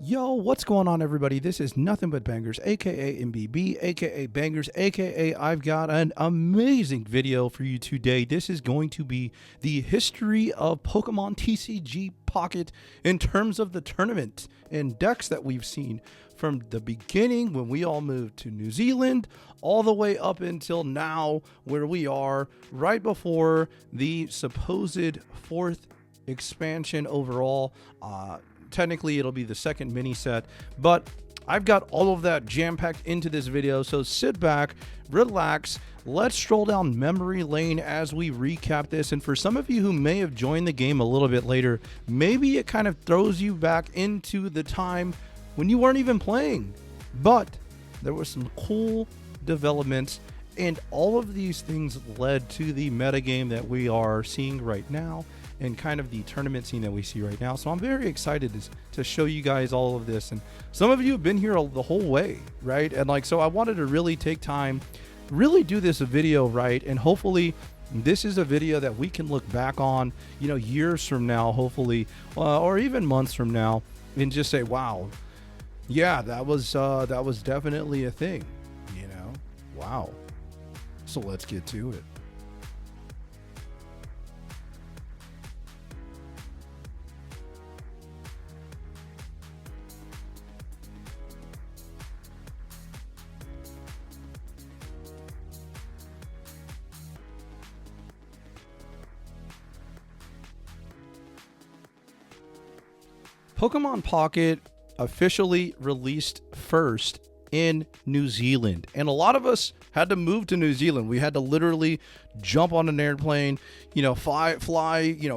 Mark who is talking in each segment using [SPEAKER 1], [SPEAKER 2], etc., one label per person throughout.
[SPEAKER 1] Yo, what's going on, everybody? This is Nothing But Bangers, aka MBB, aka Bangers, aka I've got an amazing video for you today. This is going to be the history of Pokemon TCG Pocket in terms of the tournament and decks that we've seen from the beginning when we all moved to New Zealand all the way up until now, where we are right before the supposed fourth expansion overall. Technically, it'll be the second mini set, but I've got all of that jam-packed into this video, so sit back, relax, let's stroll down memory lane as we recap this. And for some of you who may have joined the game a little bit later, maybe it kind of throws you back into the time when you weren't even playing, but there were some cool developments, and all of these things led to the metagame that we are seeing right now and kind of the tournament scene that we see right now. So I'm very excited to show you guys all of this. And some of you have been here the whole way, right? And so I wanted to really take time, really do this video right. And hopefully this is a video that we can look back on, years from now, hopefully, or even months from now, and just say, wow, yeah, that was definitely a thing, wow. So let's get to it. Pokemon Pocket officially released first in New Zealand, and a lot of us had to move to New Zealand. We had to literally jump on an airplane, fly,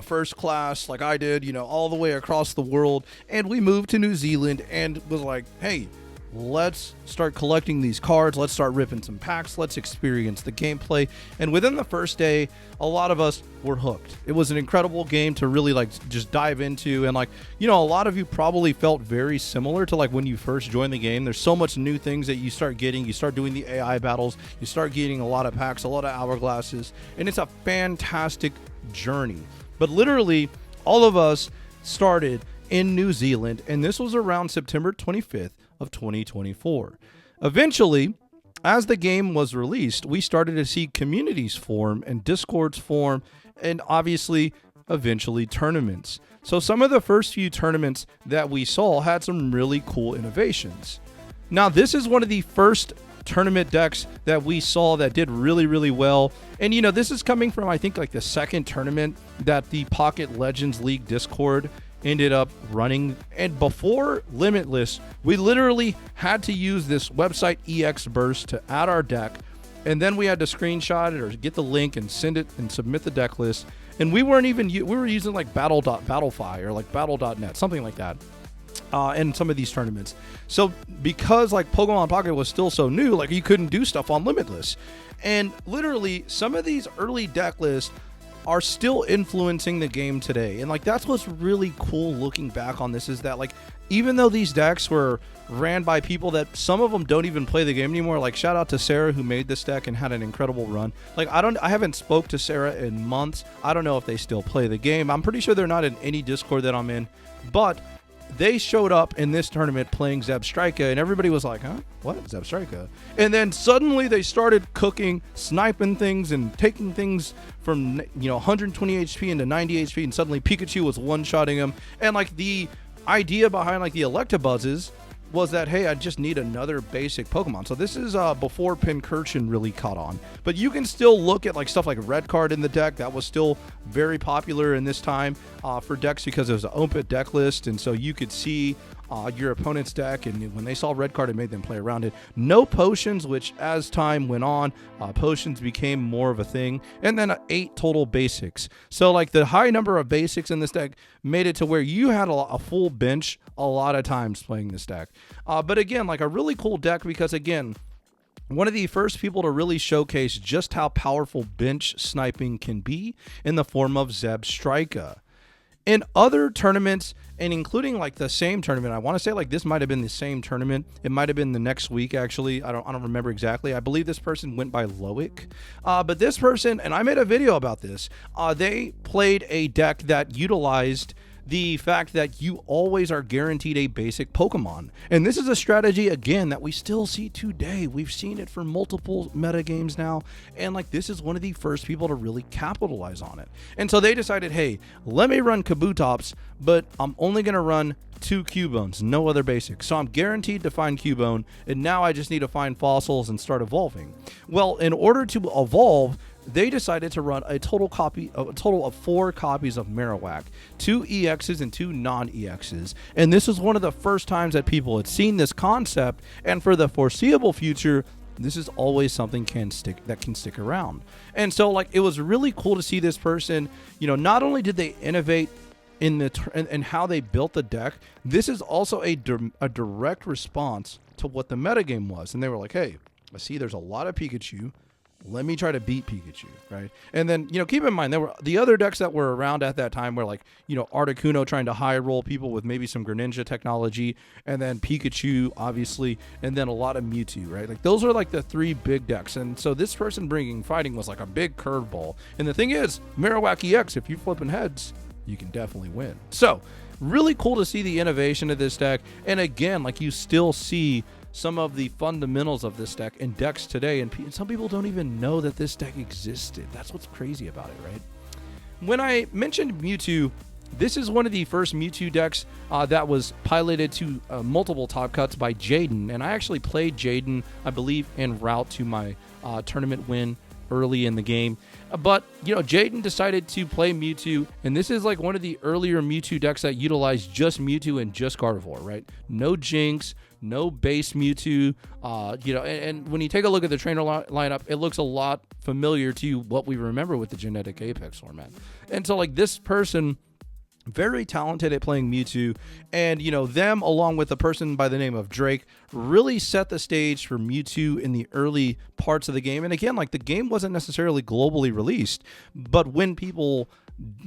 [SPEAKER 1] first class like I did, all the way across the world, and we moved to New Zealand and was like, hey, let's start collecting these cards. Let's start ripping some packs. Let's experience the gameplay. And within the first day, a lot of us were hooked. It was an incredible game to really just dive into. And a lot of you probably felt very similar to when you first joined the game. There's so much new things that you start getting. You start doing the AI battles. You start getting a lot of packs, a lot of hourglasses. And it's a fantastic journey. But literally, all of us started in New Zealand. And this was around September 25th. Of 2024. Eventually, as the game was released, we started to see communities form and discords form, and obviously eventually tournaments. So some of the first few tournaments that we saw had some really cool innovations. Now, this is one of the first tournament decks that we saw that did really, really well. And this is coming from, I think, the second tournament that the Pocket Legends League Discord ended up running. And before Limitless, we literally had to use this website EX Burst to add our deck, and then we had to screenshot it or get the link and send it and submit the deck list. And we weren't even we were using battlefy or battle.net, something like that, in some of these tournaments. So because Pokemon Pocket was still so new, you couldn't do stuff on Limitless. And literally some of these early deck lists are still influencing the game today. And that's what's really cool looking back on this, is that even though these decks were ran by people that some of them don't even play the game anymore, shout out to Sarah who made this deck and had an incredible run. I haven't spoke to Sarah in months. I don't know if they still play the game. I'm pretty sure they're not in any Discord that I'm in, but they showed up in this tournament playing Zebstrika, and everybody was like, huh? What? Zebstrika? And then suddenly they started cooking, sniping things, and taking things from 120 HP into 90 HP, and suddenly Pikachu was one-shotting him. And the idea behind the Electabuzzes was that, hey, I just need another basic Pokemon. So this is before Pincurchin really caught on. But you can still look at stuff like Red Card in the deck. That was still very popular in this time for decks because it was an open deck list. And so you could see your opponent's deck, and when they saw Red Card, it made them play around it. No potions, which as time went on, potions became more of a thing. And then 8 total basics. So the high number of basics in this deck made it to where you had a full bench a lot of times playing this deck. But again, a really cool deck because, again, one of the first people to really showcase just how powerful bench sniping can be in the form of Zebstrika. In other tournaments, and including the same tournament, I want to say this might have been the same tournament. It might have been the next week, actually. I don't remember exactly. I believe this person went by Loic. But this person, and I made a video about this, they played a deck that utilized the fact that you always are guaranteed a basic Pokemon. And this is a strategy, again, that we still see today. We've seen it for multiple metagames now, and like this is one of the first people to really capitalize on it. And so they decided, hey, let me run Kabutops, but I'm only going to run 2 Cubones, no other basics. So I'm guaranteed to find Cubone, and now I just need to find fossils and start evolving. Well, in order to evolve, they decided to run a total of 4 copies of Marowak, 2 EXs and 2 non-EXs. And this is one of the first times that people had seen this concept, and for the foreseeable future, this is always something that can stick around. And so like it was really cool to see this person, not only did they innovate in how they built the deck, this is also a direct response to what the metagame was. And they were like, hey, I see there's a lot of Pikachu. Let me try to beat Pikachu, right? And then, keep in mind, there were the other decks that were around at that time were like, Articuno trying to high roll people with maybe some Greninja technology, and then Pikachu, obviously, and then a lot of Mewtwo, right? Like, those are like the 3 big decks. And so this person bringing fighting was like a big curveball. And the thing is, Marowak EX, if you're flipping heads, you can definitely win. So, really cool to see the innovation of this deck. And again, like you still see some of the fundamentals of this deck in decks today, and some people don't even know that this deck existed. That's what's crazy about it, right? When I mentioned Mewtwo, this is one of the first Mewtwo decks that was piloted to multiple top cuts by Jaden, and I actually played Jaden, I believe, en route to my tournament win early in the game. But, Jaden decided to play Mewtwo, and this is like one of the earlier Mewtwo decks that utilized just Mewtwo and just Gardevoir, right? No Jinx, no base Mewtwo, and when you take a look at the trainer lineup, it looks a lot familiar to what we remember with the Genetic Apex format. And so, like, this person, very talented at playing Mewtwo, and them along with a person by the name of Drake really set the stage for Mewtwo in the early parts of the game. And again, like the game wasn't necessarily globally released, but when people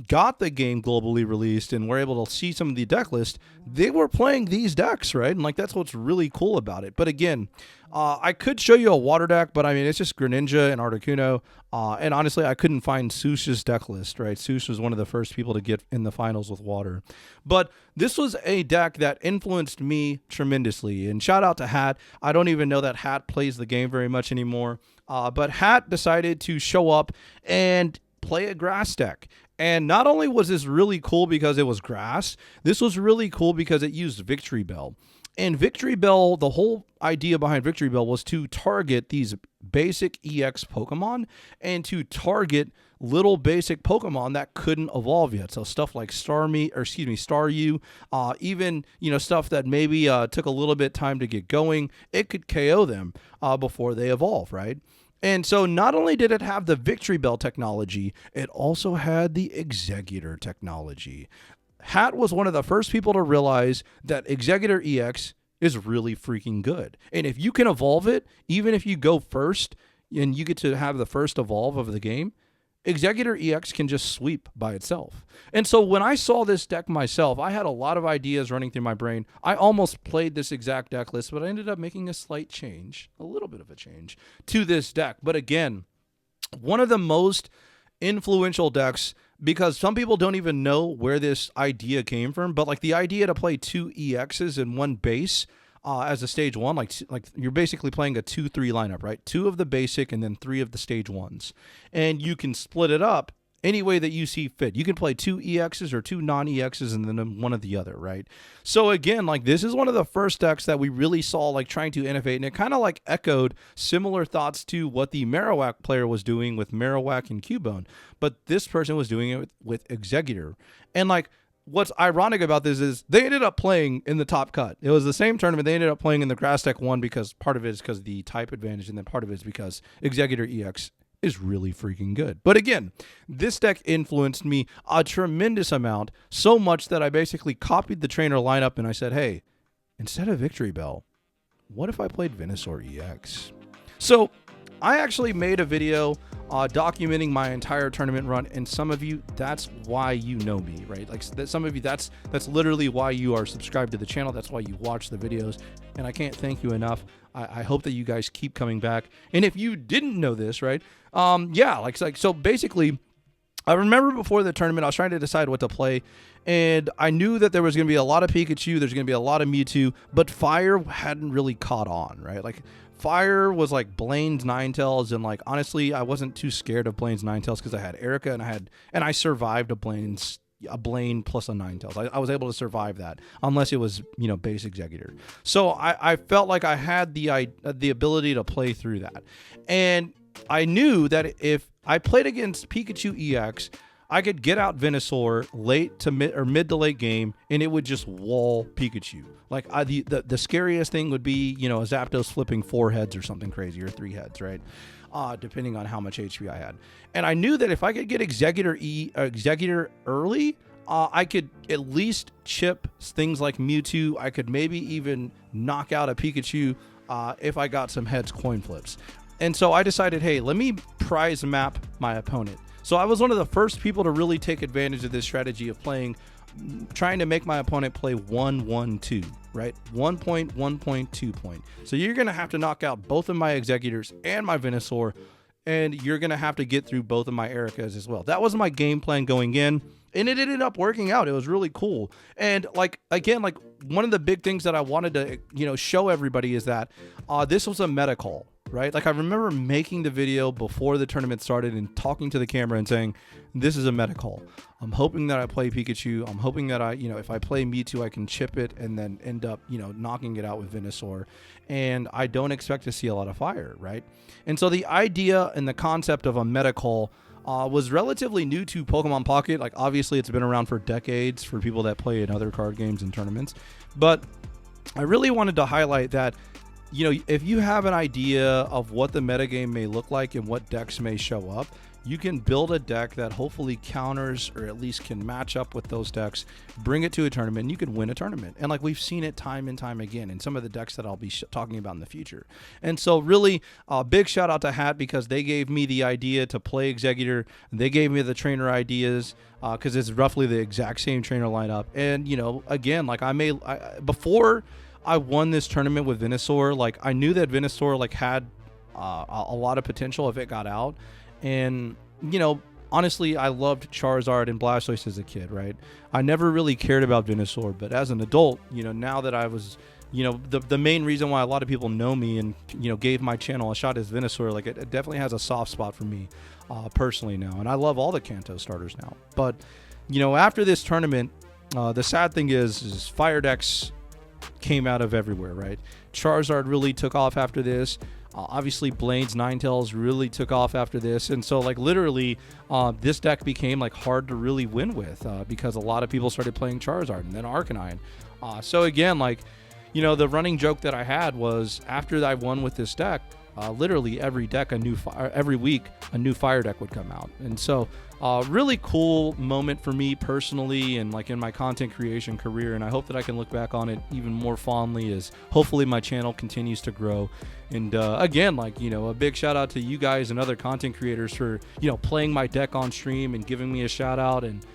[SPEAKER 1] got the game globally released and were able to see some of the deck list, they were playing these decks, right? And like that's what's really cool about it. But again, I could show you a water deck, but I mean it's just Greninja and Articuno. And honestly, I couldn't find Sush's deck list, right? Sush was one of the first people to get in the finals with water. But this was a deck that influenced me tremendously. And shout out to Hat. I don't even know that Hat plays the game very much anymore. But Hat decided to show up and play a grass deck. And not only was this really cool because it was grass, this was really cool because it used Victory Bell. And Victory Bell, the whole idea behind Victory Bell was to target these basic EX Pokemon and to target little basic Pokemon that couldn't evolve yet. So stuff like Staryu, even, stuff that maybe took a little bit time to get going, it could KO them before they evolve, right? And so not only did it have the Victory Bell technology, it also had the Exeggutor technology. Hat was one of the first people to realize that Exeggutor EX is really freaking good. And if you can evolve it, even if you go first and you get to have the first evolve of the game, Exeggutor EX can just sweep by itself. And so when I saw this deck myself, I had a lot of ideas running through my brain. I almost played this exact deck list, but I ended up making a slight change, a little bit of a change to this deck. But again, one of the most influential decks, because some people don't even know where this idea came from, but like the idea to play 2 EXs and 1 base as a stage 1, like you're basically playing a 2-3 lineup, right? 2 of the basic and then 3 of the stage 1s. And you can split it up any way that you see fit. You can play 2 EXs or 2 non-EXs and then 1 of the other, right? So again, like this is one of the first decks that we really saw like trying to innovate, and it kind of like echoed similar thoughts to what the Marowak player was doing with Marowak and Cubone, but this person was doing it with Exeggutor. And like what's ironic about this is they ended up playing in the top cut. It was the same tournament. They ended up playing in the grass deck 1 because part of it is because of the type advantage, and then part of it is because Exeggutor EX is really freaking good. But again, this deck influenced me a tremendous amount, so much that I basically copied the trainer lineup and I said, hey, instead of Victory Bell, what if I played Venusaur EX? So I actually made a video documenting my entire tournament run, and some of you, that's why you know me, right? Like some of you, that's literally why you are subscribed to the channel. That's why you watch the videos, and I can't thank you enough. I hope that you guys keep coming back. And if you didn't know this, right? So basically, I remember before the tournament, I was trying to decide what to play, and I knew that there was going to be a lot of Pikachu, there's going to be a lot of Mewtwo, but Fire hadn't really caught on, right? Like, Fire was like Blaine's Ninetales, and like, honestly, I wasn't too scared of Blaine's Ninetales because I had Erica, and I survived a Blaine plus a Ninetales. I was able to survive that, unless it was, base Executor. So I felt like I had the ability to play through that, and I knew that if I played against Pikachu EX, I could get out Venusaur late to mid to late game, and it would just wall Pikachu. Like, the scariest thing would be, a Zapdos flipping 4 heads or something crazy, or 3 heads, right? Depending on how much HP I had. And I knew that if I could get Executor early, I could at least chip things like Mewtwo. I could maybe even knock out a Pikachu if I got some heads coin flips. And so I decided, hey, let me prize map my opponent. So I was one of the first people to really take advantage of this strategy of trying to make my opponent play 1-1-2, right? 1 point, 1 point, 2 point. So you're going to have to knock out both of my Executors and my Venusaur, and you're going to have to get through both of my Ericas as well. That was my game plan going in, and it ended up working out. It was really cool. And again, one of the big things that I wanted to, show everybody is that this was a meta call. Right? Like, I remember making the video before the tournament started and talking to the camera and saying, this is a meta call. I'm hoping that I play Pikachu. I'm hoping that if I play Mewtwo, I can chip it and then end up, knocking it out with Venusaur. And I don't expect to see a lot of Fire, right? And so the idea and the concept of a meta call was relatively new to Pokemon Pocket. Like, obviously, it's been around for decades for people that play in other card games and tournaments. But I really wanted to highlight that, if you have an idea of what the metagame may look like and what decks may show up, you can build a deck that hopefully counters or at least can match up with those decks, bring it to a tournament, and you can win a tournament. And we've seen it time and time again in some of the decks that I'll be talking about in the future. And so really, big shout out to Hat, because they gave me the idea to play Executor. They gave me the trainer ideas, because it's roughly the exact same trainer lineup. And, again, before I won this tournament with Venusaur, I knew that Venusaur had a lot of potential if it got out. And, honestly, I loved Charizard and Blastoise as a kid, right? I never really cared about Venusaur, but as an adult, now that I was, the main reason why a lot of people know me and, gave my channel a shot is Venusaur. It definitely has a soft spot for me personally now. And I love all the Kanto starters now. But, after this tournament, the sad thing is Fire decks came out of everywhere, right? Charizard really took off after this. Obviously, Blaine's Ninetales really took off after this. And so, literally, this deck became, hard to really win with because a lot of people started playing Charizard and then Arcanine. So, again, the running joke that I had was after I won with this deck, literally every week, a new Fire deck would come out. And so, really cool moment for me personally and in my content creation career. And I hope that I can look back on it even more fondly as hopefully my channel continues to grow. And again, a big shout out to you guys and other content creators for, playing my deck on stream and giving me a shout out. And,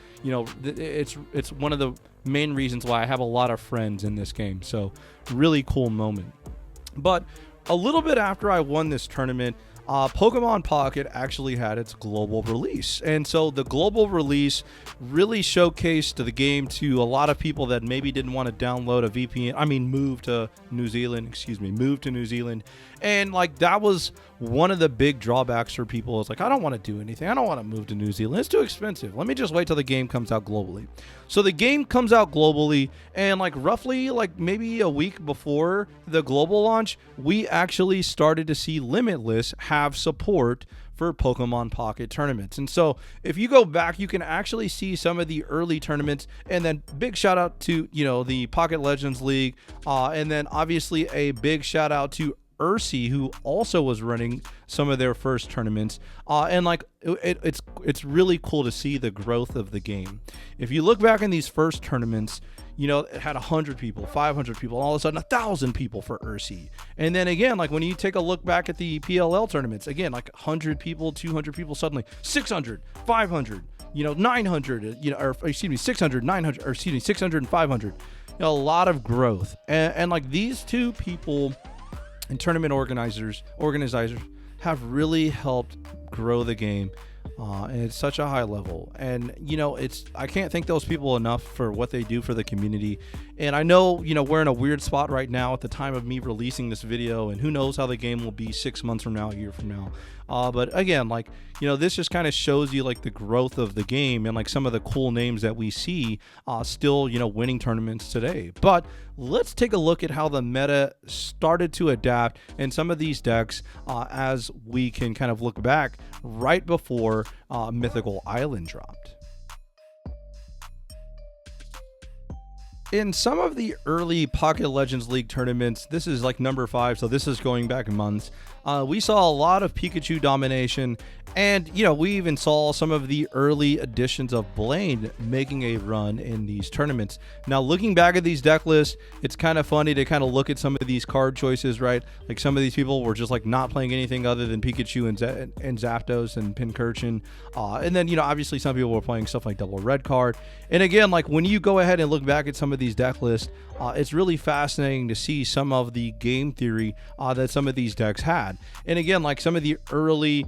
[SPEAKER 1] it's one of the main reasons why I have a lot of friends in this game. So really cool moment. But a little bit after I won this tournament, Pokemon Pocket actually had its global release. And so the global release really showcased the game to a lot of people that maybe didn't want to download a VPN. Move to New Zealand. And that was one of the big drawbacks for people. It's I don't want to do anything. I don't want to move to New Zealand. It's too expensive. Let me just wait till the game comes out globally. So the game comes out globally, and roughly maybe a week before the global launch, we actually started to see Limitless have support for Pokemon Pocket tournaments. And so if you go back, you can actually see some of the early tournaments, and then big shout out to, the Pocket Legends League. And then obviously a big shout out to Ursi, who also was running some of their first tournaments. And it's really cool to see the growth of the game. If you look back in these first tournaments, it had 100 people, 500 people, and all of a sudden 1,000 people for Ursi. And then again, when you take a look back at the PLL tournaments, again, 100 people, 200 people, suddenly 600, 500, 900, 600, 900, 600 and 500. A lot of growth. And these two people and tournament organizers have really helped grow the game And it's such a high level. And, I can't thank those people enough for what they do for the community. And I know, we're in a weird spot right now at the time of me releasing this video, and who knows how the game will be 6 months from now, a year from now. But again, this just kind of shows you the growth of the game and some of the cool names that we see still, winning tournaments today. But let's take a look at how the meta started to adapt in some of these decks as we can kind of look back right before Mythical Island dropped. In some of the early Pocket Legends League tournaments, this is number 5, so this is going back months, we saw a lot of Pikachu domination, and we even saw some of the early editions of Blaine making a run in these tournaments. Now, looking back at these deck lists, it's kind of funny to kind of look at some of these card choices, right? Some of these people were just not playing anything other than Pikachu and Zapdos and Pincurchin, and then obviously some people were playing stuff like Double Red Card. And again, when you go ahead and look back at some of these deck lists, it's really fascinating to see some of the game theory that some of these decks had. And again, some of the early,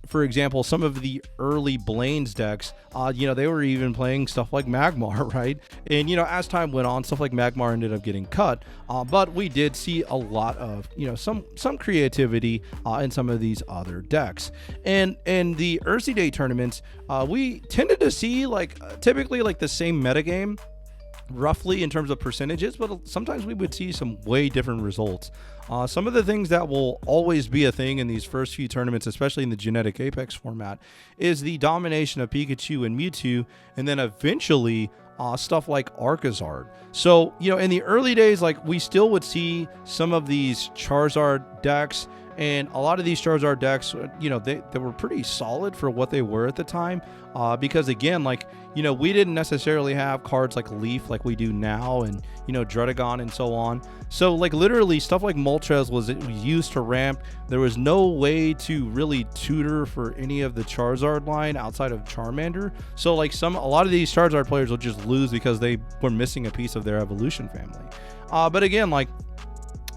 [SPEAKER 1] for example, some of the early Blaine's decks, they were even playing stuff like Magmar, right? And, as time went on, stuff like Magmar ended up getting cut. But we did see a lot of, some creativity in some of these other decks. And in the Ursi Day tournaments, we tended to see typically the same metagame, roughly in terms of percentages, but sometimes we would see some way different results. Some of the things that will always be a thing in these first few tournaments, especially in the Genetic Apex format, is the domination of Pikachu and Mewtwo, and then eventually stuff like Arcazard. So, in the early days, we still would see some of these Charizard decks, and a lot of these Charizard decks, they were pretty solid for what they were at the time, because again, we didn't necessarily have cards like Leaf like we do now, and Druddigon and so on. So literally stuff like Moltres was used to ramp. There was no way to really tutor for any of the Charizard line outside of Charmander. So a lot of these Charizard players will just lose because they were missing a piece of their evolution family. But again,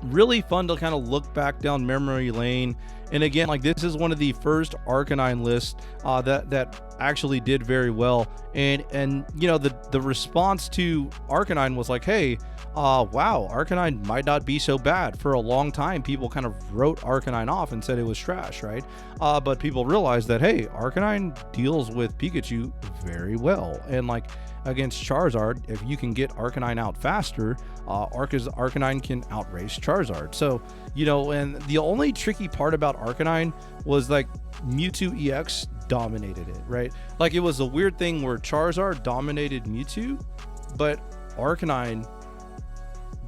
[SPEAKER 1] really fun to kind of look back down memory lane. And again, this is one of the first Arcanine lists that actually did very well. And the response to Arcanine was hey, wow, Arcanine might not be so bad. For a long time, people kind of wrote Arcanine off and said it was trash, right? But people realized that, hey, Arcanine deals with Pikachu very well. And against Charizard, if you can get Arcanine out faster, Arcanine can outrace Charizard. So, and the only tricky part about Arcanine was Mewtwo EX dominated it, right? It was a weird thing where Charizard dominated Mewtwo, but Arcanine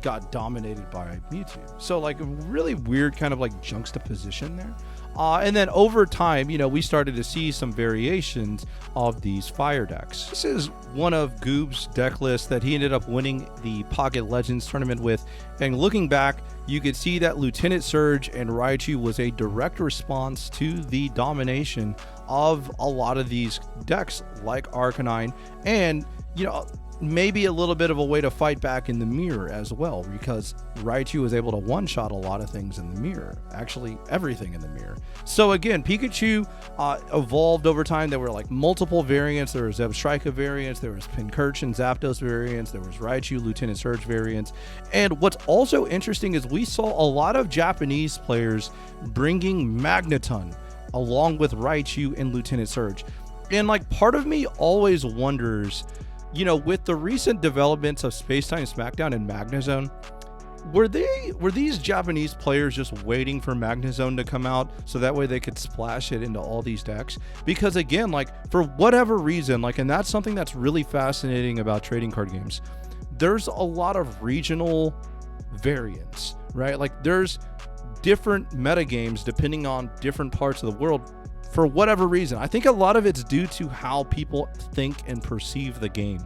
[SPEAKER 1] got dominated by Mewtwo. So really weird kind of juxtaposition there. And then over time, we started to see some variations of these fire decks. This is one of Goob's deck lists that he ended up winning the Pocket Legends tournament with. And looking back, you could see that Lieutenant Surge and Raichu was a direct response to the domination of a lot of these decks like Arcanine, and, maybe a little bit of a way to fight back in the mirror as well, because Raichu was able to one-shot a lot of things in the mirror, actually everything in the mirror. So again, Pikachu evolved over time. There were multiple variants. There was Zebstrika variants, there was Pincurchin Zapdos variants, there was Raichu Lieutenant Surge variants. And what's also interesting is we saw a lot of Japanese players bringing Magneton along with Raichu and Lieutenant Surge. And part of me always wonders, with the recent developments of Spacetime Smackdown and Magnezone, were these Japanese players just waiting for Magnezone to come out so that way they could splash it into all these decks? Because again, for whatever reason, and that's something that's really fascinating about trading card games, there's a lot of regional variants, right? There's different metagames depending on different parts of the world. For whatever reason, I think a lot of it's due to how people think and perceive the game.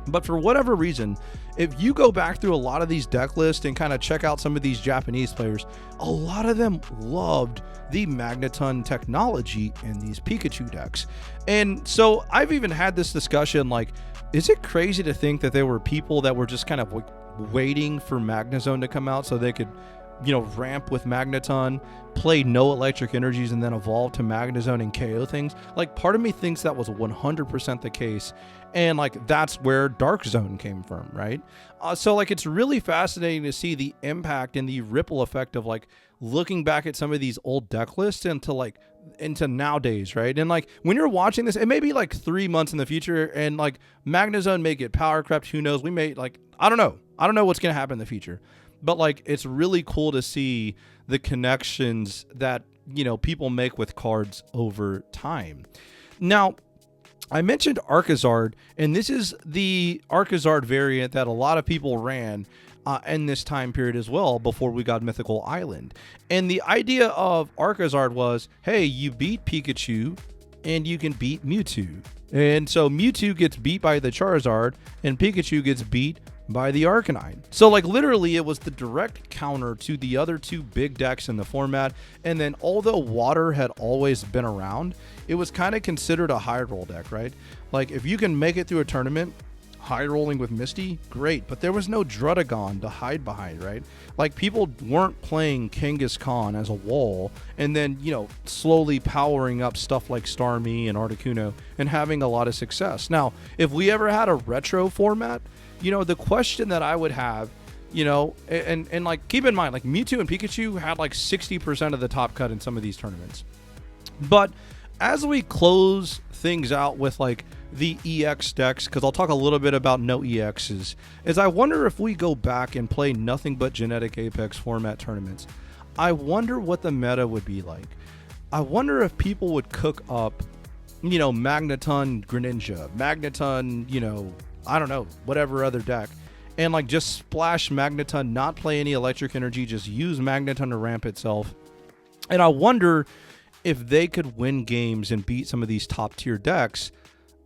[SPEAKER 1] But for whatever reason, if you go back through a lot of these deck lists and kind of check out some of these Japanese players, a lot of them loved the Magneton technology in these Pikachu decks. And so I've even had this discussion, is it crazy to think that there were people that were just kind of waiting for Magnezone to come out so they could ramp with Magneton, play no electric energies, and then evolve to Magnezone and KO things. Like, part of me thinks that was 100% the case. And like, that's where Dark Zone came from, right? So like, it's really fascinating to see the impact and the ripple effect of like looking back at some of these old deck lists into nowadays, right? And like, when you're watching this, it may be like 3 months in the future, and like Magnezone may get power crept. Who knows? We may, like, I don't know what's gonna happen in the future. But like, it's really cool to see the connections that, people make with cards over time. Now, I mentioned Archizard, and this is the Archizard variant that a lot of people ran in this time period as well, before we got Mythical Island. And the idea of Archizard was, hey, you beat Pikachu and you can beat Mewtwo. And so Mewtwo gets beat by the Charizard and Pikachu gets beat by the Arcanine. So like, literally, it was the direct counter to the other two big decks in the format. And then, although water had always been around, it was kind of considered a high roll deck, right? Like, if you can make it through a tournament high rolling with Misty, great, but there was no Druddigon to hide behind, right? Like, people weren't playing Kangaskhan as a wall and then, slowly powering up stuff like Starmie and Articuno and having a lot of success. Now, if we ever had a retro format, the question that I would have, and like, keep in mind, like, Mewtwo and Pikachu had like 60% of the top cut in some of these tournaments. But as we close things out with like the EX decks, because I'll talk a little bit about no EXs, is I wonder if we go back and play nothing but Genetic Apex format tournaments, I wonder what the meta would be like. I wonder if people would cook up, Magneton Greninja, Magneton, I don't know, whatever other deck, and like just splash Magneton, not play any electric energy, just use Magneton to ramp itself. And I wonder if they could win games and beat some of these top tier decks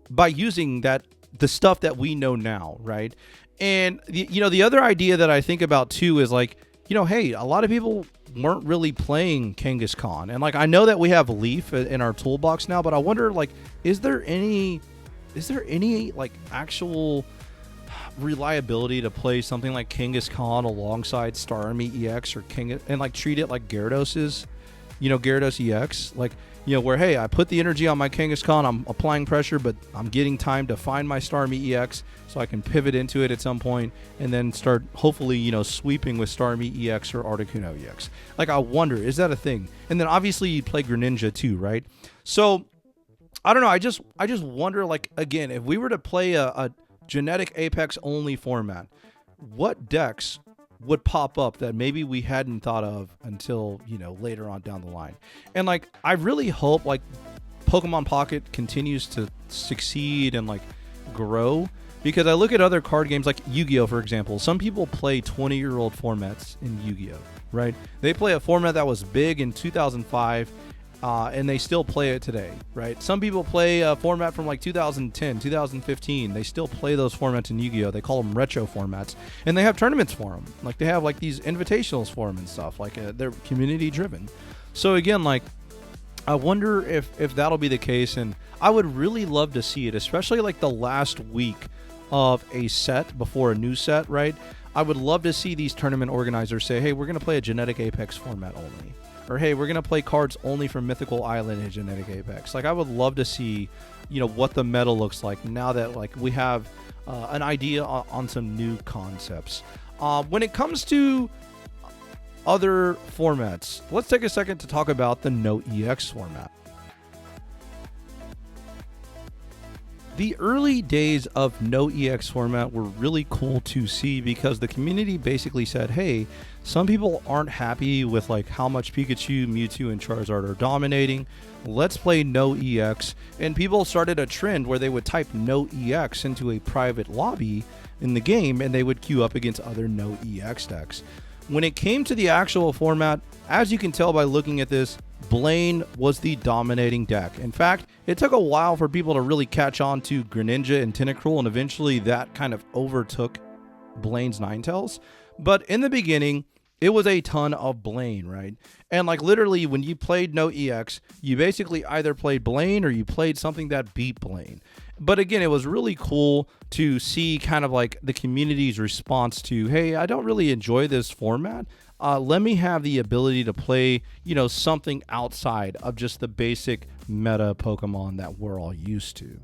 [SPEAKER 1] by using the stuff that we know now, right? And the other idea that I think about too is like, hey, a lot of people weren't really playing Kangaskhan, and like, I know that we have Leaf in our toolbox now, but I wonder, like, is there any like actual reliability to play something like Kangaskhan alongside Starmie EX or and like treat it like Gyarados is, Gyarados EX, like, where, hey, I put the energy on my Kangaskhan, I'm applying pressure, but I'm getting time to find my Starmie EX so I can pivot into it at some point and then start hopefully, sweeping with Starmie EX or Articuno EX. Like, I wonder, is that a thing? And then obviously you play Greninja too, right? So I don't know. I just wonder, like, again, if we were to play a Genetic Apex only format, what decks would pop up that maybe we hadn't thought of until, later on down the line. And like, I really hope like Pokemon Pocket continues to succeed and like grow, because I look at other card games like Yu-Gi-Oh, for example. Some people play 20-year-old formats in Yu-Gi-Oh, right? They play a format that was big in 2005, and they still play it today, right? Some people play a format from like 2010, 2015. They still play those formats in Yu-Gi-Oh. They call them retro formats, and they have tournaments for them. Like, they have like these invitationals for them and stuff. Like, they're community driven. So again, like, I wonder if that'll be the case, and I would really love to see it, especially like the last week of a set before a new set, right? I would love to see these tournament organizers say, hey, we're going to play a Genetic Apex format only. Or, hey, we're going to play cards only from Mythical Island and Genetic Apex. Like, I would love to see, what the meta looks like now that, like, we have an idea on some new concepts. When it comes to other formats, let's take a second to talk about the No EX format. The early days of No EX format were really cool to see, because the community basically said, hey, some people aren't happy with like how much Pikachu, Mewtwo, and Charizard are dominating. Let's play No EX. And people started a trend where they would type No EX into a private lobby in the game, and they would queue up against other No EX decks. When it came to the actual format, as you can tell by looking at this, Blaine was the dominating deck. In fact, it took a while for people to really catch on to Greninja and Tentacruel, and eventually that kind of overtook Blaine's Ninetales. But in the beginning, it was a ton of Blaine, right? And like literally when you played No EX, you basically either played Blaine or you played something that beat Blaine. But again, it was really cool to see kind of like the community's response to, hey, I don't really enjoy this format. Let me have the ability to play, something outside of just the basic meta Pokemon that we're all used to.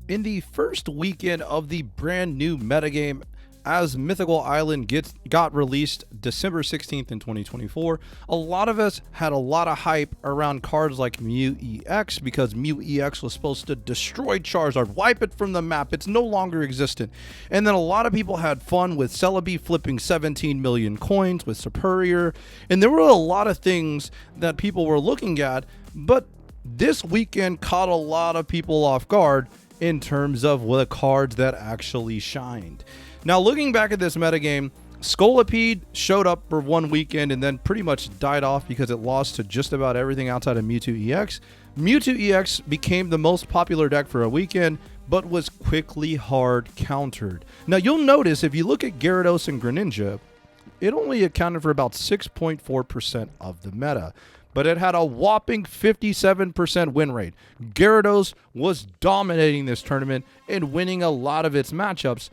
[SPEAKER 1] In the first weekend of the brand new metagame, as Mythical Island got released December 16th in 2024, a lot of us had a lot of hype around cards like Mew EX because Mew EX was supposed to destroy Charizard, wipe it from the map. It's no longer existent. And then a lot of people had fun with Serebii flipping 17 million coins with Superior. And there were a lot of things that people were looking at, but this weekend caught a lot of people off guard in terms of the cards that actually shined. Now, looking back at this metagame, Scolipede showed up for one weekend and then pretty much died off because it lost to just about everything outside of Mewtwo EX. Mewtwo EX became the most popular deck for a weekend, but was quickly hard countered. Now, you'll notice if you look at Gyarados and Greninja, it only accounted for about 6.4% of the meta, but it had a whopping 57% win rate. Gyarados was dominating this tournament and winning a lot of its matchups,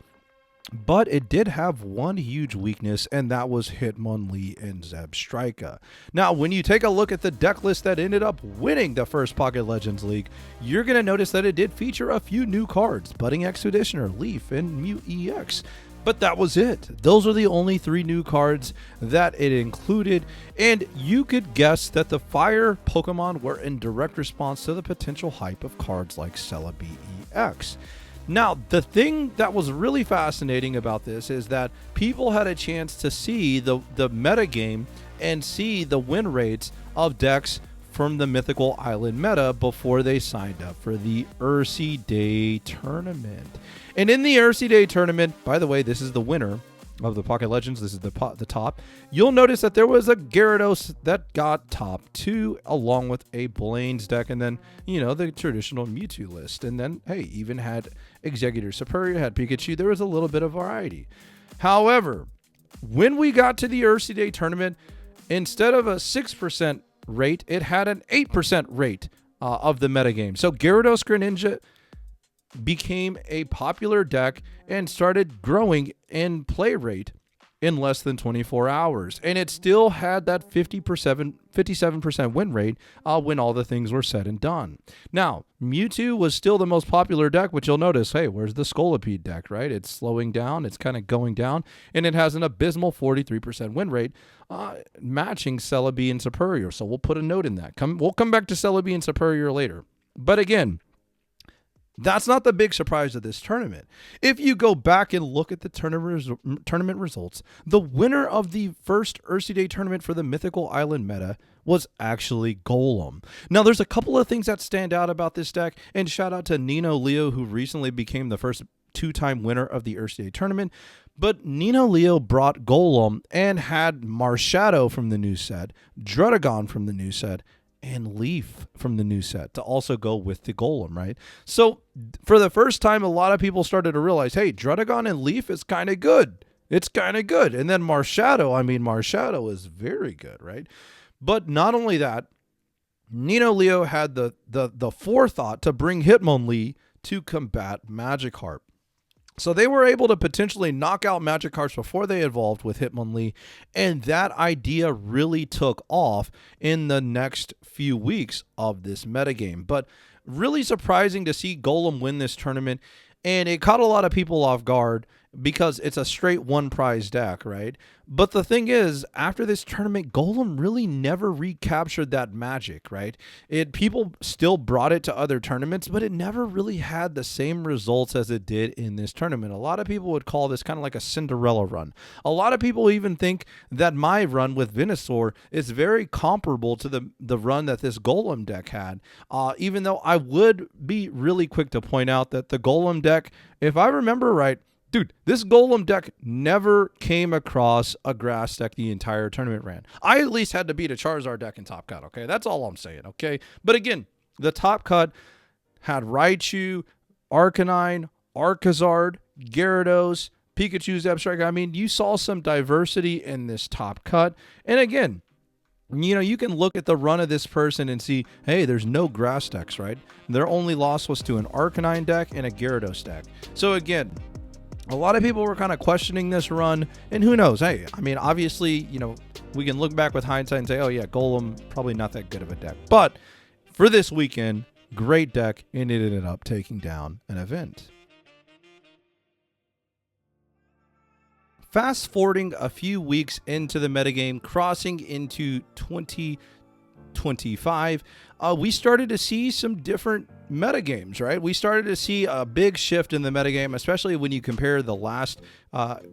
[SPEAKER 1] but it did have one huge weakness, and that was Hitmonlee and Zebstrika. Now, when you take a look at the deck list that ended up winning the first Pocket Legends League, you're going to notice that it did feature a few new cards, Budding Expeditioner, Leaf, and Mew EX. But that was it. Those are the only 3 new cards that it included, and you could guess that the fire Pokemon were in direct response to the potential hype of cards like Serebii EX. Now, the thing that was really fascinating about this is that people had a chance to see the metagame and see the win rates of decks from the Mythical Island meta before they signed up for the Ursi Day tournament. And in the Ursi Day tournament, by the way, this is the winner of the Pocket Legends. This is the top. You'll notice that there was a Gyarados that got top 2 along with a Blaine's deck, and then, the traditional Mewtwo list. And then, hey, even had Executor Superior, had Pikachu. There was a little bit of variety. However, when we got to the Ursi Day tournament, instead of a 6% rate, it had an 8% rate of the metagame. So Gyarados Greninja became a popular deck and started growing in play rate in less than 24 hours. And it still had that 57% win rate when all the things were said and done. Now, Mewtwo was still the most popular deck, which you'll notice, hey, where's the Scolipede deck, right? It's slowing down, it's kind of going down, and it has an abysmal 43% win rate, matching Serebii and Superior. So we'll put a note in that. We'll come back to Serebii and Superior later. But again, that's not the big surprise of this tournament. If you go back and look at the tournament results, the winner of the first Ursi Day tournament for the Mythical Island meta was actually Golem. Now, there's a couple of things that stand out about this deck, and shout out to Nino Leo, who recently became the first 2-time winner of the Ursi Day tournament. But Nino Leo brought Golem and had Marshadow from the new set, Druddigon from the new set, and Leaf from the new set to also go with the Golem, right? So for the first time, a lot of people started to realize, hey, Druddigon and Leaf is kind of good. It's kind of good. And then Marshadow is very good, right? But not only that, Nino Leo had the forethought to bring Hitmonlee to combat Magikarp. So they were able to potentially knock out Magikarps before they evolved with Hitmonlee, and that idea really took off in the next few weeks of this metagame. But really surprising to see Golem win this tournament, and it caught a lot of people off guard because it's a straight one prize deck, right? But the thing is, after this tournament, Golem really never recaptured that magic, right? People still brought it to other tournaments, but it never really had the same results as it did in this tournament. A lot of people would call this kind of like a Cinderella run. A lot of people even think that my run with Venusaur is very comparable to the run that this Golem deck had, even though I would be really quick to point out that the Golem deck, if I remember right, dude, this Golem deck never came across a grass deck the entire tournament ran. I at least had to beat a Charizard deck in Top Cut, okay? That's all I'm saying, okay? But again, the Top Cut had Raichu, Arcanine, Arcazard, Gyarados, Pikachu, Zebstrika. I mean, you saw some diversity in this top cut. And again, you know, you can look at the run of this person and see, hey, there's no grass decks, right? Their only loss was to an Arcanine deck and a Gyarados deck. So again, a lot of people were kind of questioning this run, and who knows? Hey, I mean, obviously, you know, we can look back with hindsight and say, oh yeah, Golem, probably not that good of a deck. But for this weekend, great deck, and it ended up taking down an event. Fast forwarding a few weeks into the metagame, crossing into 2025, we started to see some different metagames, right? We started to see a big shift in the metagame, especially when you compare the last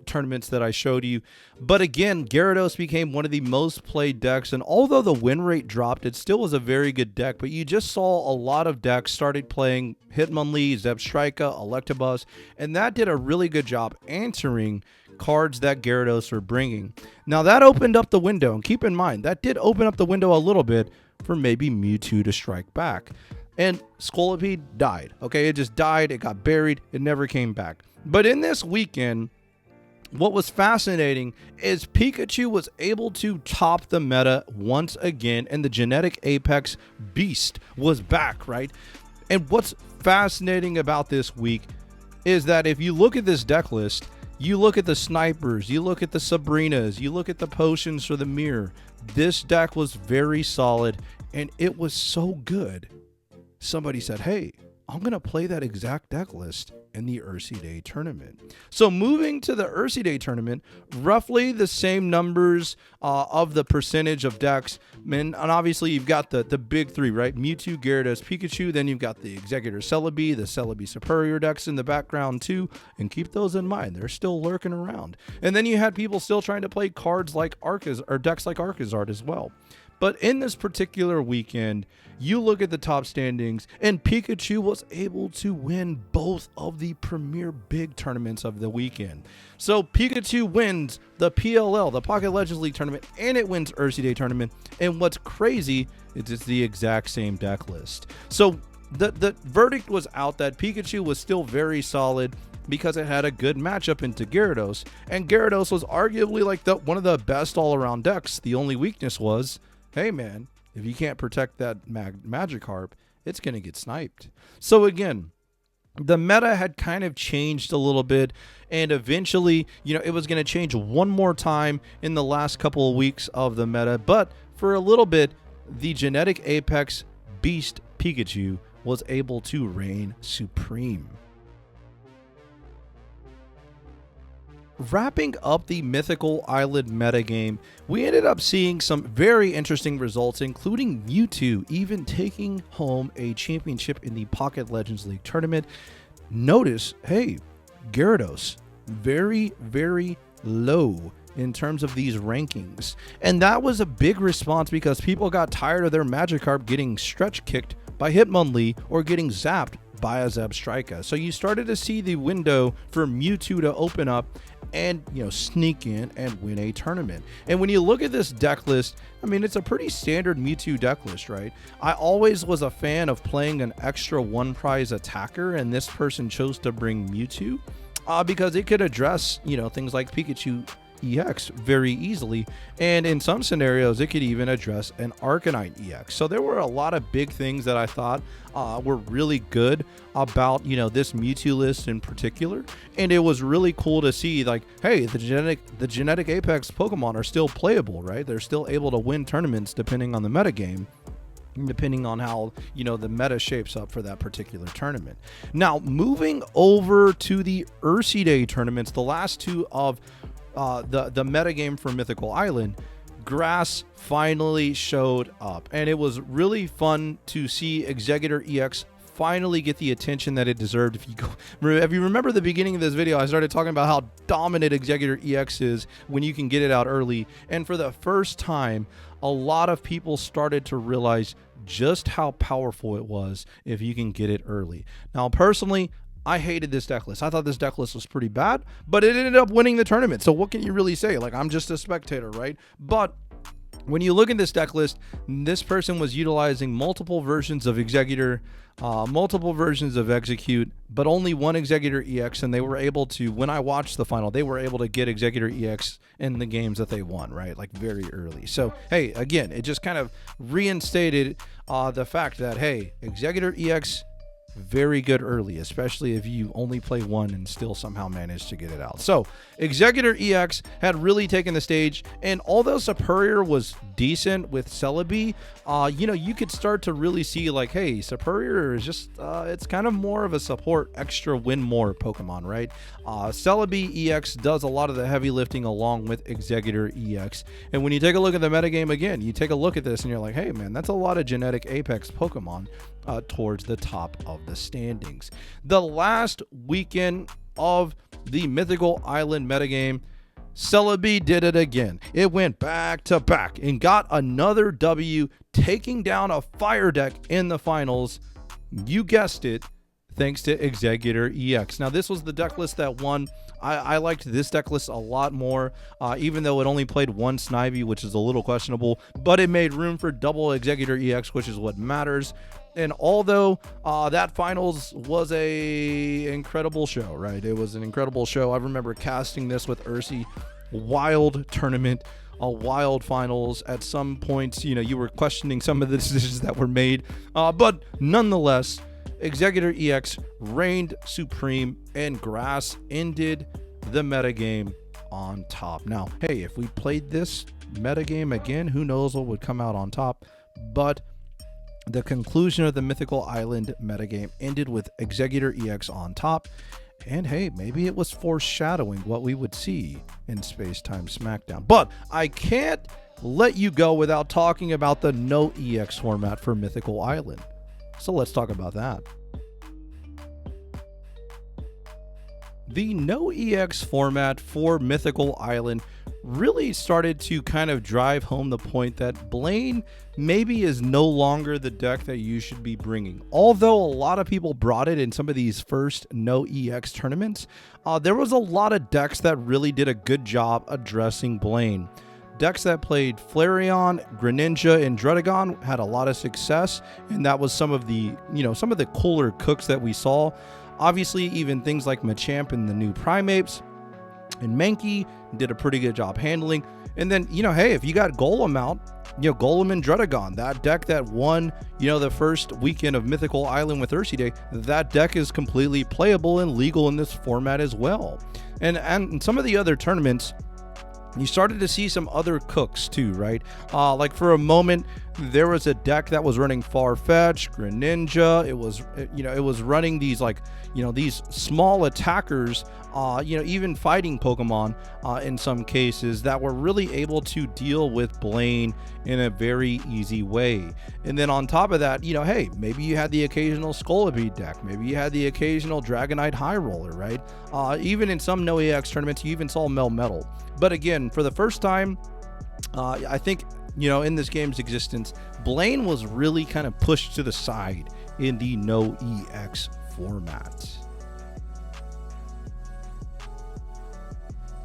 [SPEAKER 1] tournaments that I showed you. But again, Gyarados became one of the most played decks, and although the win rate dropped, it still was a very good deck. But you just saw a lot of decks started playing Hitmonlee, Zebstrika, Electabuzz, and that did a really good job answering cards that Gyarados were bringing. Now that opened up the window, and keep in mind, that did open up the window a little bit for maybe Mewtwo to strike back. And Scolipede died. Okay, it just died. It got buried. It never came back. But in this weekend, what was fascinating is Pikachu was able to top the meta once again, and the Genetic Apex Beast was back, right? And what's fascinating about this week is that if you look at this deck list, you look at the Snipers, you look at the Sabrinas, you look at the Potions for the Mirror, this deck was very solid, and it was so good. Somebody said, hey, I'm going to play that exact deck list in the Ursi Day tournament. So moving to the Ursi Day tournament, roughly the same numbers of the percentage of decks. And obviously you've got the big three, right? Mewtwo, Gyarados, Pikachu. Then you've got the Executor Celebi, the Celebi Superior decks in the background too. And keep those in mind. They're still lurking around. And then you had people still trying to play cards like Arcaz, or decks like Arcazard as well. But in this particular weekend, you look at the top standings, and Pikachu was able to win both of the premier big tournaments of the weekend. So Pikachu wins the PLL, the Pocket Legends League tournament, and it wins Ursi Day tournament. And what's crazy is it's the exact same deck list. So the verdict was out that Pikachu was still very solid because it had a good matchup into Gyarados. And Gyarados was arguably like one of the best all-around decks. The only weakness was, hey man, if you can't protect that Magikarp, it's going to get sniped. So again, the meta had kind of changed a little bit, and eventually, you know, it was going to change one more time in the last couple of weeks of the meta. But for a little bit, the Genetic Apex Beast Pikachu was able to reign supreme. Wrapping up the Mythical Island metagame, we ended up seeing some very interesting results, including Mewtwo even taking home a championship in the Pocket Legends League tournament. Notice, hey, Gyarados, very, very low in terms of these rankings. And that was a big response because people got tired of their Magikarp getting stretch kicked by Hitmonlee or getting zapped by a Zebstrika. So you started to see the window for Mewtwo to open up and, you know, sneak in and win a tournament. And when you look at this deck list, I mean, it's a pretty standard Mewtwo deck list, right? I always was a fan of playing an extra one prize attacker, and this person chose to bring Mewtwo because it could address, you know, things like Pikachu EX very easily, and in some scenarios it could even address an Arcanine EX. So there were a lot of big things that I thought were really good about, you know, this Mewtwo list in particular, and it was really cool to see, like, hey, the genetic Apex Pokemon are still playable, right? They're still able to win tournaments depending on the metagame, depending on how, you know, the meta shapes up for that particular tournament. Now moving over to the Ursi Day tournaments, the last two of the metagame for Mythical Island, grass finally showed up, and it was really fun to see Executor EX finally get the attention that it deserved. If you remember the beginning of this video, I started talking about how dominant Executor EX is when you can get it out early, and for the first time, a lot of people started to realize just how powerful it was if you can get it early. Now, personally, I hated this deck list. I thought this deck list was pretty bad, but it ended up winning the tournament. So what can you really say? Like, I'm just a spectator, right? But when you look at this deck list, this person was utilizing multiple versions of Executor, multiple versions of Execute, but only one Executor EX, and they were able to, when I watched the final, they were able to get Executor EX in the games that they won, right? Like very early. So, hey, again, it just kind of reinstated the fact that, hey, Executor EX, very good early, especially if you only play one and still somehow manage to get it out. So Executor EX had really taken the stage, and although Superior was decent with Serebii, you could start to really see like, hey, Superior is just it's kind of more of a support extra win more Pokemon, right? Serebii EX does a lot of the heavy lifting along with Executor EX, and when you take a look at the metagame again, you take a look at this and you're like, hey man, that's a lot of genetic Apex Pokemon towards the top of the standings. The last weekend of the Mythical Island metagame, Serebii did it again. It went back to back and got another W, taking down a fire deck in the finals. You guessed it, thanks to Executor EX. Now, this was the deck list that won. I liked this deck list a lot more, even though it only played one Snivy, which is a little questionable, but it made room for double Executor EX, which is what matters. And although that finals was a incredible show, right? It was an incredible show. I remember casting this with Ursi. Wild tournament, a wild finals. At some points, you were questioning some of the decisions that were made. But nonetheless, Executor EX reigned supreme, and Grass ended the metagame on top. Now, hey, if we played this metagame again, who knows what would come out on top. But the conclusion of the Mythical Island metagame ended with Executor EX on top. And hey, maybe it was foreshadowing what we would see in Space-Time Smackdown. But I can't let you go without talking about the no EX format for Mythical Island. So let's talk about that. The no EX format for Mythical Island really started to kind of drive home the point that Blaine maybe is no longer the deck that you should be bringing. Although a lot of people brought it in some of these first no EX tournaments, there was a lot of decks that really did a good job addressing Blaine. Decks that played Flareon, Greninja, and Druddigon had a lot of success, and that was some of the cooler cooks that we saw. Obviously, even things like Machamp and the new Primates and Mankey did a pretty good job handling. And then, hey, if you got Golem out, Golem and Druddigon, that deck that won, the first weekend of Mythical Island with Ursi Day, that deck is completely playable and legal in this format as well. And in some of the other tournaments, you started to see some other cooks too, right? Like for a moment, there was a deck that was running Farfetch, Greninja. It was running these these small attackers, even fighting Pokemon in some cases that were really able to deal with Blaine in a very easy way. And then on top of that, hey, maybe you had the occasional Scolipede deck. Maybe you had the occasional Dragonite High Roller, right? Even in some no EX tournaments, you even saw Melmetal. But again, for the first time, I think, in this game's existence, Blaine was really kind of pushed to the side in the no EX format.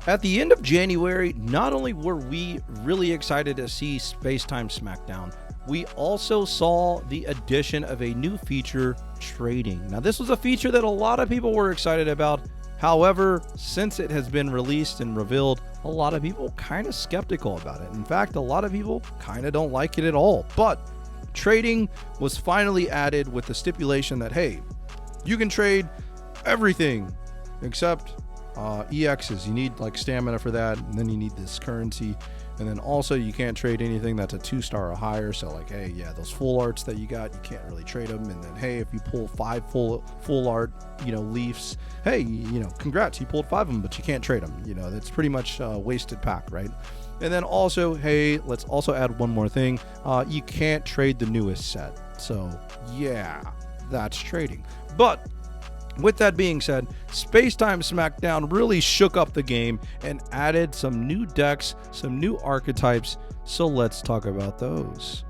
[SPEAKER 1] At the end of January, not only were we really excited to see Space-Time Smackdown, we also saw the addition of a new feature, trading. Now, this was a feature that a lot of people were excited about. However, since it has been released and revealed, a lot of people kind of skeptical about it. In fact, a lot of people kind of don't like it at all. But trading was finally added with the stipulation that, hey, you can trade everything except EXs. You need like stamina for that, and then you need this currency. And then also you can't trade anything that's a 2-star or higher. So like, hey, yeah, those full arts that you got, you can't really trade them. And then, hey, if you pull 5 full art, Leafs, hey, congrats, you pulled 5 of them, but you can't trade them. That's pretty much a wasted pack, right? And then also, hey, let's also add one more thing. You can't trade the newest set. So yeah, that's trading. But with that being said, Space-Time Smackdown really shook up the game and added some new decks, some new archetypes, so let's talk about those.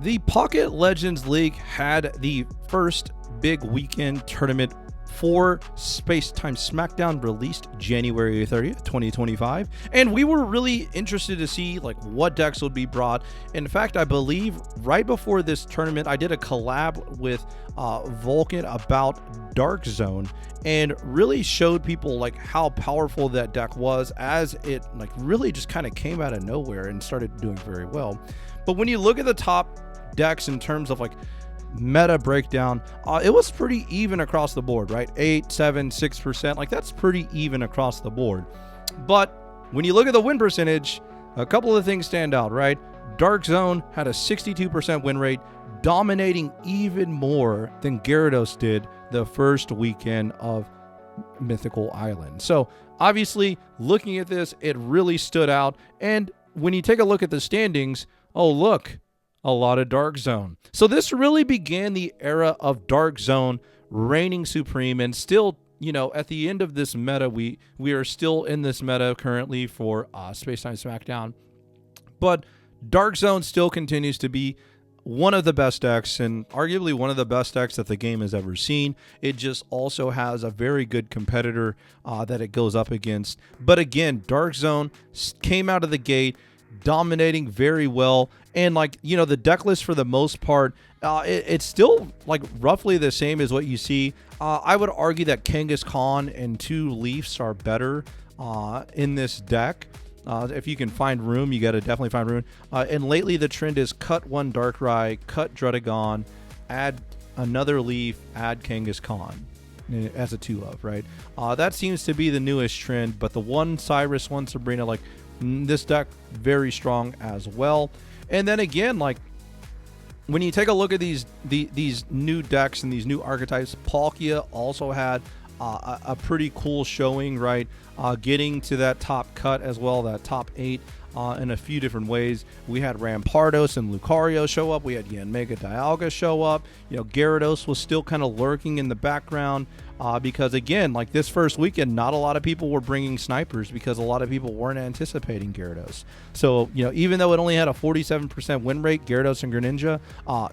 [SPEAKER 1] The Pocket Legends League had the first big weekend tournament for Space Time Smackdown, released January 30th, 2025. And we were really interested to see like what decks would be brought. In fact, I believe right before this tournament, I did a collab with Vulcan about Dark Zone and really showed people like how powerful that deck was, as it like really just kind of came out of nowhere and started doing very well. But when you look at the top decks in terms of like meta breakdown, it was pretty even across the board, right? 8, 7, 6%, like that's pretty even across the board. But when you look at the win percentage, a couple of things stand out, right? Dark Zone had a 62% win rate, dominating even more than Gyarados did the first weekend of Mythical Island. So obviously, looking at this, it really stood out. And when you take a look at the standings, oh look, a lot of Dark Zone. So this really began the era of Dark Zone reigning supreme, and still, you know, at the end of this meta, we are still in this meta currently for Space Time Smackdown. But Dark Zone still continues to be one of the best decks, and arguably one of the best decks that the game has ever seen. It just also has a very good competitor that it goes up against. But again, Dark Zone came out of the gate dominating very well, and like, you know, the deck list for the most part, it's still like roughly the same as what you see. I would argue that Kangaskhan and 2 Leafs are better in this deck. If you can find room, you got to definitely find room. And lately the trend is cut 1 Darkrai, cut Druddigon, add another Leaf, add Kangaskhan as a 2-of, right? That seems to be the newest trend, but the 1 Cyrus, 1 Sabrina, like this deck, very strong as well. And then again, like when you take a look at these new decks and these new archetypes, Palkia also had a pretty cool showing, right? Getting to that top cut as well, that top 8 in a few different ways. We had Rampardos and Lucario show up. We had Yanmega Dialga show up. You know, Gyarados was still kind of lurking in the background because, again, like this first weekend, not a lot of people were bringing snipers because a lot of people weren't anticipating Gyarados. So, you know, even though it only had a 47% win rate, Gyarados and Greninja,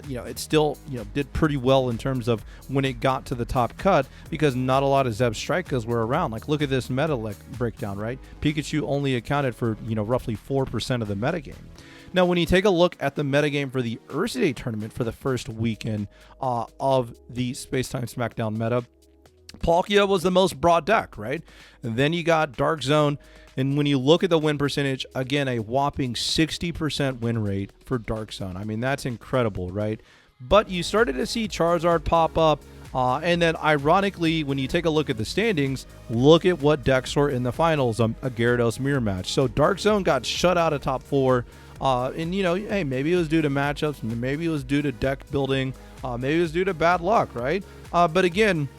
[SPEAKER 1] you know, it still, you know, did pretty well in terms of when it got to the top cut because not a lot of Zebstrikas were around. Like, look at this meta breakdown, right? Pikachu only accounted for, you know, roughly 4% of the metagame. Now, when you take a look at the metagame for the Earth Day tournament for the first weekend of the Space Time Smackdown meta, Palkia was the most broad deck, right? And then you got Dark Zone, and when you look at the win percentage, again, a whopping 60% win rate for Dark Zone. I mean, that's incredible, right? But you started to see Charizard pop up, and then ironically, when you take a look at the standings, look at what decks were in the finals, a Gyarados mirror match. So Dark Zone got shut out of top 4, and you know, hey, maybe it was due to matchups, maybe it was due to deck building, maybe it was due to bad luck, right? But again,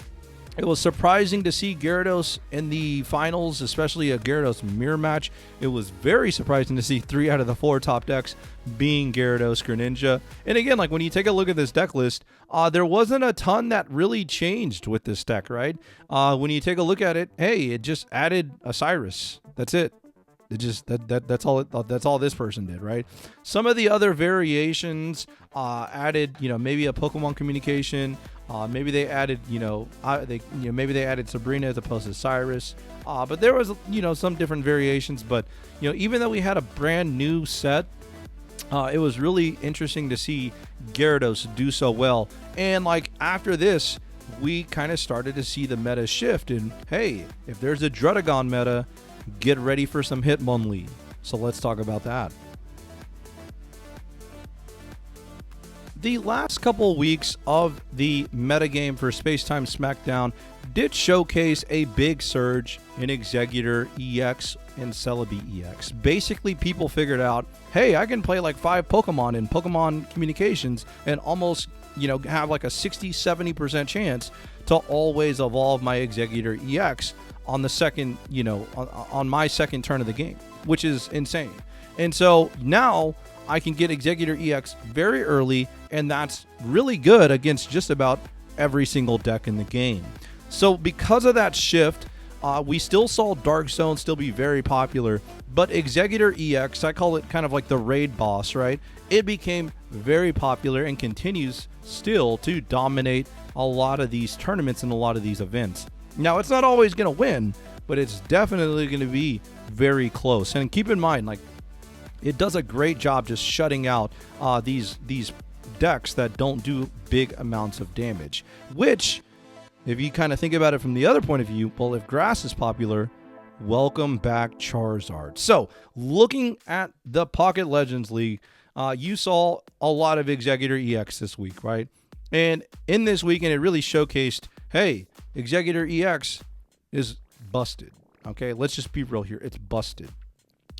[SPEAKER 1] it was surprising to see Gyarados in the finals, especially a Gyarados mirror match. It was very surprising to see 3 out of the 4 top decks being Gyarados, Greninja. And again, like when you take a look at this deck list, there wasn't a ton that really changed with this deck, right? When you take a look at it, hey, it just added a Cyrus. That's it. It just that's all this person did, right? Some of the other variations added, you know, maybe a Pokemon communication. Maybe they added, maybe they added Sabrina as opposed to Cyrus. But there was, you know, some different variations. But, you know, even though we had a brand new set, it was really interesting to see Gyarados do so well. And like after this, we kind of started to see the meta shift. And hey, if there's a Druddigon meta, get ready for some Hitmonlee. So let's talk about that. The last couple weeks of the metagame for Space Time Smackdown did showcase a big surge in Exeggutor EX and Serebii EX. Basically, people figured out, hey, I can play like 5 Pokemon in Pokemon Communications and almost, you know, have like a 60-70% chance to always evolve my Exeggutor EX on the second, you know, on my second turn of the game, which is insane. And so now I can get Exeggutor EX very early, and that's really good against just about every single deck in the game. So because of that shift, we still saw Dark Zone still be very popular, but Exeggutor EX, I call it kind of like the raid boss, right? It became very popular and continues still to dominate a lot of these tournaments and a lot of these events. Now, it's not always going to win, but it's definitely going to be very close. And keep in mind, like, it does a great job just shutting out these decks that don't do big amounts of damage, which, if you kind of think about it from the other point of view, well, if grass is popular, welcome back Charizard. So, looking at the Pocket Legends League, you saw a lot of Executor EX this week, right? And in this weekend, it really showcased, hey, Executor EX is busted. Okay, let's just be real here. It's busted.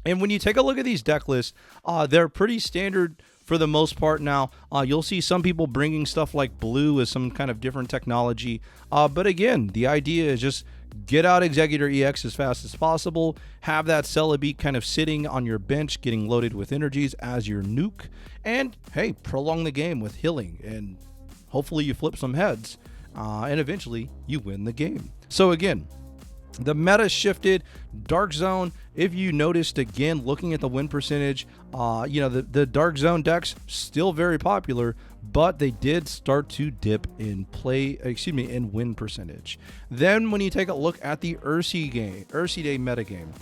[SPEAKER 1] And when you take a look at these deck lists, they're pretty standard for the most part now. You'll see some people bringing stuff like blue as some kind of different technology. But again, the idea is just get out Executor EX as fast as possible. Have that Serebii kind of sitting on your bench, getting loaded with energies as your nuke. And, hey, prolong the game with healing. And hopefully you flip some heads. And eventually you win the game. So again, the meta shifted. Dark Zone, if you noticed, again, looking at the win percentage, the Dark Zone decks still very popular, but they did start to dip in win percentage. Then when you take a look at the Ursi Day meta game,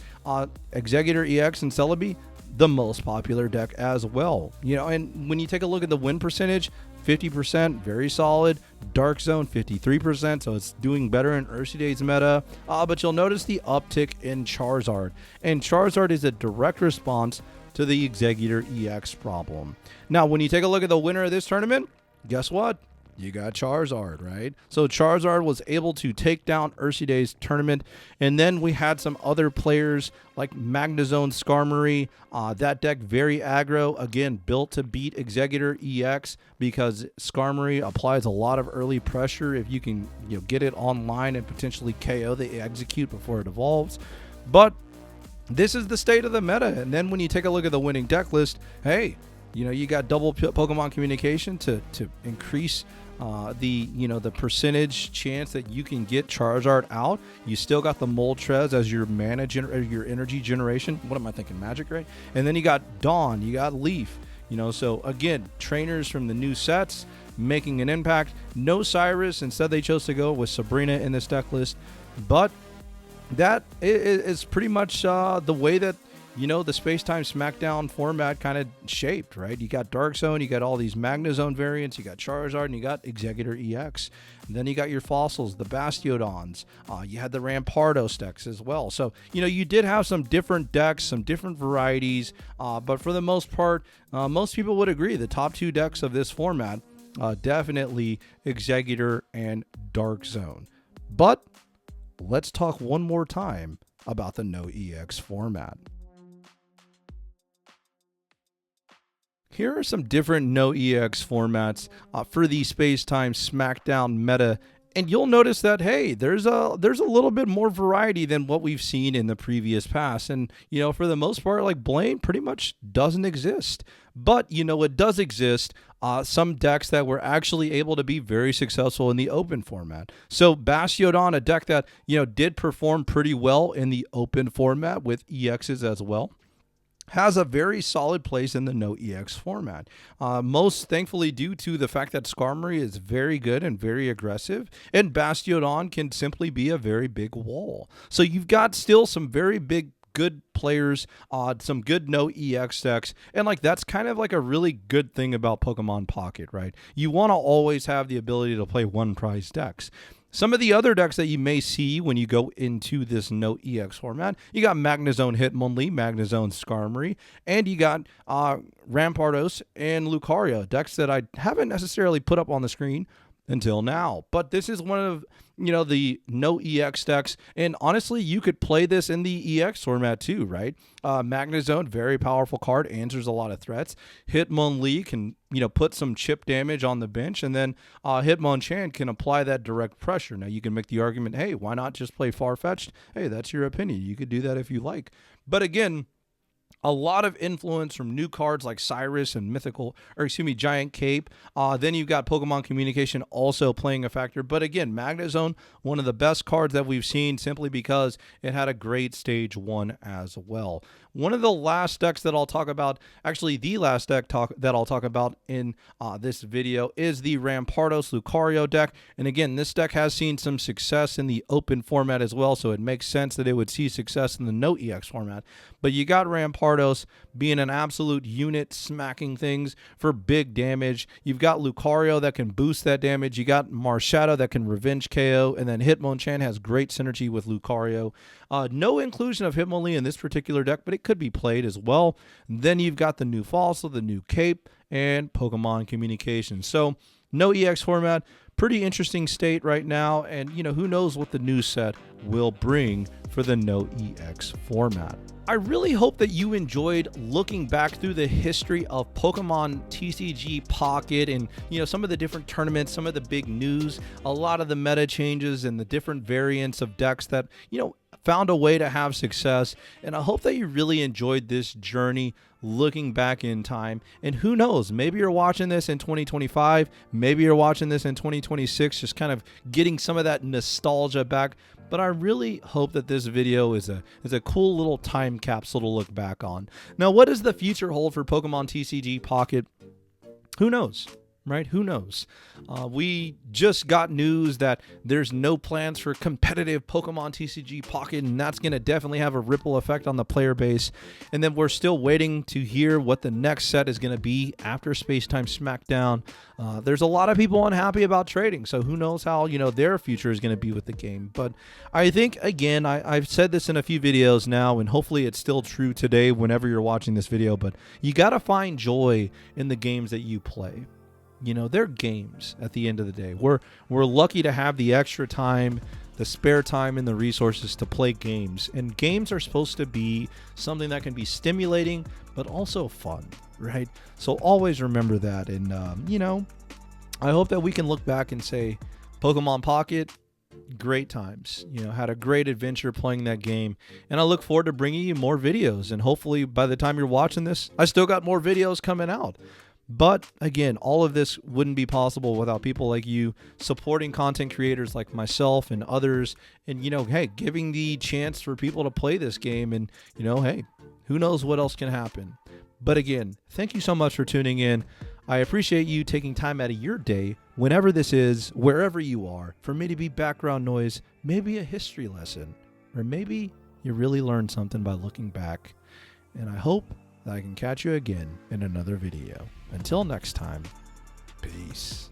[SPEAKER 1] Executor EX and Serebii, the most popular deck as well. And when you take a look at the win percentage, 50%, very solid. Dark Zone, 53%, so it's doing better in Ursi Day's meta. But you'll notice the uptick in Charizard. And Charizard is a direct response to the Executor EX problem. Now, when you take a look at the winner of this tournament, guess what? You got Charizard, right? So Charizard was able to take down Ursi Day's tournament. And then we had some other players like Magnezone Skarmory. That deck, very aggro. Again, built to beat Executor EX because Skarmory applies a lot of early pressure if you can get it online and potentially KO the execute before it evolves. But this is the state of the meta. And then when you take a look at the winning deck list, hey, you got double Pokemon communication to increase the percentage chance that you can get Charizard out. You still got the Moltres as your your energy generation. What am I thinking? Magic, right? And then you got Dawn, you got Leaf. So again, trainers from the new sets making an impact. No Cyrus. Instead, they chose to go with Sabrina in this deck list. But that is pretty much the way that the Space-Time Smackdown format kind of shaped, right? You got Dark Zone, you got all these Magnezone variants, you got Charizard, and you got Executor EX. And then you got your fossils, the Bastiodons. You had the Rampardos decks as well. So, you did have some different decks, some different varieties. But for the most part, most people would agree the top two decks of this format, definitely Executor and Dark Zone. But let's talk one more time about the No EX format. Here are some different No EX formats for the Space-Time Smackdown meta, and you'll notice that, hey, there's a little bit more variety than what we've seen in the previous past. And for the most part, like, Blaine pretty much doesn't exist. But it does exist some decks that were actually able to be very successful in the open format. So Bastiodon, a deck that did perform pretty well in the open format with EXs as well, has a very solid place in the No EX format. Most thankfully due to the fact that Skarmory is very good and very aggressive, and Bastiodon can simply be a very big wall. So you've got still some very big good players, some good No EX decks, and that's kind of like a really good thing about Pokemon Pocket, right? You want to always have the ability to play one prize decks. Some of the other decks that you may see when you go into this No EX format, you got Magnezone Hitmonlee, Magnezone Skarmory, and you got Rampardos and Lucario, decks that I haven't necessarily put up on the screen until now. But this is one of the No EX decks, and honestly, you could play this in the EX format too, right? Magnezone, very powerful card, answers a lot of threats. Hitmonlee can put some chip damage on the bench, and then Hitmonchan can apply that direct pressure. Now you can make the argument, hey, why not just play Farfetch'd? Hey, that's your opinion. You could do that if you like. But again, A lot of influence from new cards like Cyrus and Mythical, or excuse me, Giant Cape. Then you've got Pokemon Communication also playing a factor. But again, Magnezone, one of the best cards that we've seen simply because it had a great stage 1 as well. One of the last decks that I'll talk about, actually the last deck that I'll talk about in this video is the Rampardos Lucario deck. And again, this deck has seen some success in the open format as well, so it makes sense that it would see success in the no EX format. But you got Rampardos being an absolute unit, smacking things for big damage. You've got Lucario that can boost that damage. You got Marshadow that can revenge KO, and then Hitmonchan has great synergy with Lucario. No inclusion of Hitmonlee in this particular deck, but it could be played as well. Then you've got the new Fossil, the new Cape, and Pokemon Communication. So no EX format, pretty interesting state right now, and who knows what the new set will bring for the no EX format. I really hope that you enjoyed looking back through the history of Pokemon TCG Pocket and some of the different tournaments, some of the big news, a lot of the meta changes and the different variants of decks that found a way to have success. And I hope that you really enjoyed this journey looking back in time. And who knows, maybe you're watching this in 2025, maybe you're watching this in 2026, just kind of getting some of that nostalgia back. But I really hope that this video is a cool little time capsule to look back on. Now, what does the future hold for Pokemon TCG Pocket? Who knows? Right? Who knows? We just got news that there's no plans for competitive Pokemon TCG Pocket, and that's going to definitely have a ripple effect on the player base. And then we're still waiting to hear what the next set is going to be after Spacetime Smackdown. There's a lot of people unhappy about trading, so who knows how their future is going to be with the game. But I think, again, I've said this in a few videos now, and hopefully it's still true today whenever you're watching this video, but you got to find joy in the games that you play. They're games at the end of the day. We're lucky to have the extra time, the spare time, and the resources to play games. And games are supposed to be something that can be stimulating, but also fun, right? So always remember that. And, I hope that we can look back and say, Pokemon Pocket, great times. Had a great adventure playing that game. And I look forward to bringing you more videos. And hopefully by the time you're watching this, I still got more videos coming out. But again, all of this wouldn't be possible without people like you supporting content creators like myself and others. And, hey, giving the chance for people to play this game. And, hey, who knows what else can happen. But again, thank you so much for tuning in. I appreciate you taking time out of your day, whenever this is, wherever you are, for me to be background noise, maybe a history lesson, or maybe you really learned something by looking back. And I hope that I can catch you again in another video. Until next time, peace.